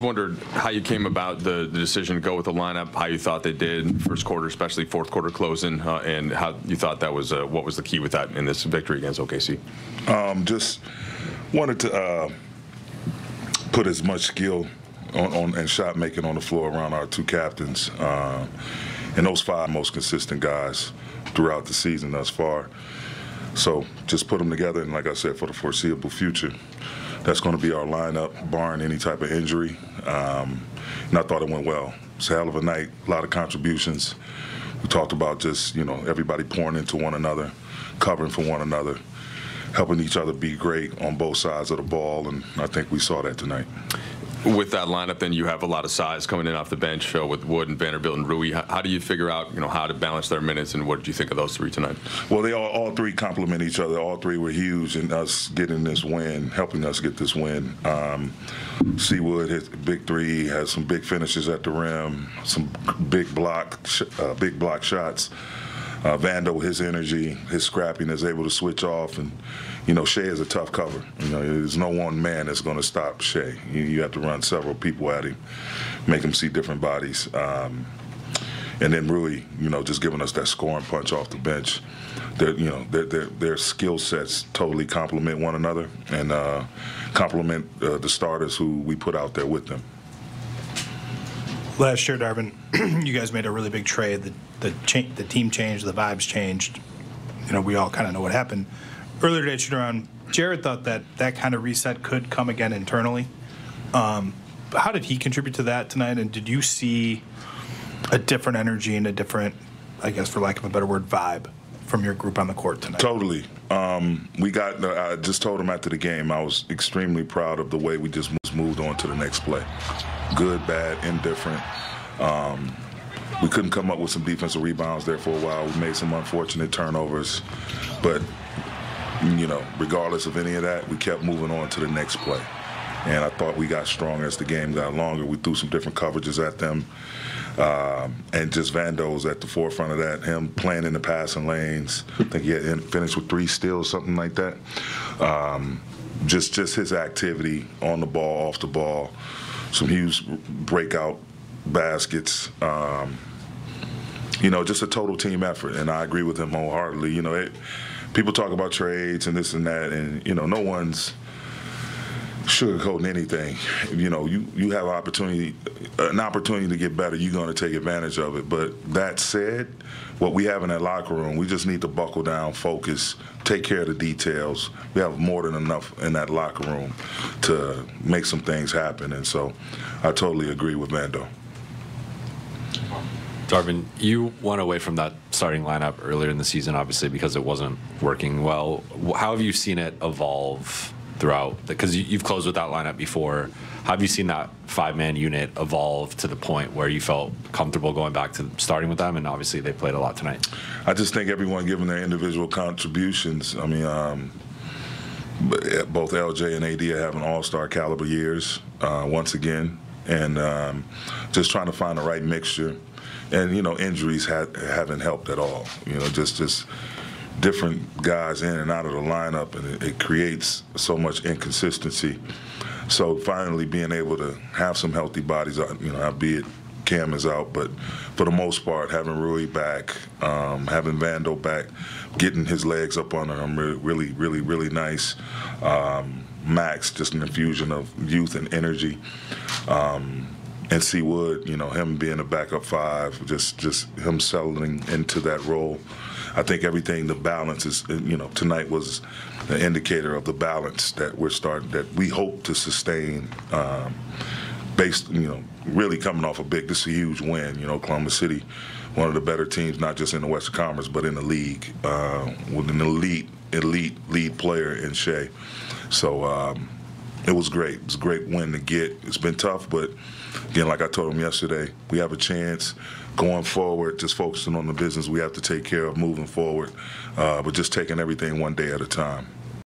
Wondered how you came about the decision to go with the lineup, how you thought they did first quarter, especially fourth quarter closing, and how you thought that was what was the key with that in this victory against OKC. Just wanted to put as much skill on and shot making on the floor around our two captains and those five most consistent guys throughout the season thus far. So just put them together, and like I said, for the foreseeable future, that's going to be our lineup, barring any type of injury. And I thought it went well. It's a hell of a night, a lot of contributions. We talked about just, everybody pouring into one another, covering for one another, helping each other be great on both sides of the ball, and I think we saw that tonight. With that lineup, then you have a lot of size coming in off the bench with Wood and Vanderbilt and Rui. How do you figure out, how to balance their minutes, and what did you think of those three tonight? Well, they all three complement each other. All three were huge in us getting this win, helping us get this win. Wood hit big three, has some big finishes at the rim, some big block shots. Vando, his energy, his scrappiness, able to switch off, and Shea is a tough cover. There's no one man that's going to stop Shea. You have to run several people at him, make him see different bodies, and then Rui, just giving us that scoring punch off the bench. Their skill sets totally complement one another and complement the starters who we put out there with them. Last year, Darvin, you guys made a really big trade. The team changed, the vibes changed. We all kind of know what happened. Earlier today, shoot around, Jared thought that kind of reset could come again internally. How did he contribute to that tonight? And did you see a different energy and a different, I guess, for lack of a better word, vibe from your group on the court tonight? Totally. I just told him after the game I was extremely proud of the way we just moved on to the next play. Good, bad, indifferent. We couldn't come up with some defensive rebounds there for a while. We made some unfortunate turnovers. But, regardless of any of that, we kept moving on to the next play. And I thought we got stronger as the game got longer. We threw some different coverages at them. And just Vando's at the forefront of that, him playing in the passing lanes. I think he had finished with 3 steals, something like that. Just his activity on the ball, off the ball, some huge breakout baskets. Just a total team effort, and I agree with him wholeheartedly. People talk about trades and this and that, and no one's sugarcoating anything. You have an opportunity to get better. You're going to take advantage of it. But that said, what we have in that locker room, we just need to buckle down, focus, take care of the details. We have more than enough in that locker room to make some things happen, and so I totally agree with Vando. Darvin, you went away from that starting lineup earlier in the season, obviously, because it wasn't working well. How have you seen it evolve throughout? Because you've closed with that lineup before. How have you seen that 5-man unit evolve to the point where you felt comfortable going back to starting with them? And obviously they played a lot tonight. I just think everyone giving their individual contributions. I mean, both LJ and AD are having all-star caliber years once again, and just trying to find the right mixture. And, injuries haven't helped at all. Just different guys in and out of the lineup, and it creates so much inconsistency. So finally being able to have some healthy bodies, albeit Cam is out, but for the most part, having Rui back, having Vando back, getting his legs up under him, really, really, really nice. Max, just an infusion of youth and energy. And Wood, him being a backup 5, just him settling into that role. I think everything, the balance is, tonight was an indicator of the balance that that we hope to sustain based, really coming off this is a huge win. Oklahoma City, one of the better teams, not just in the Western Conference, but in the league, with an elite lead player in Shea. So it was great. It was a great win to get. It's been tough, but again, like I told him yesterday, we have a chance going forward, just focusing on the business we have to take care of moving forward, but just taking everything one day at a time.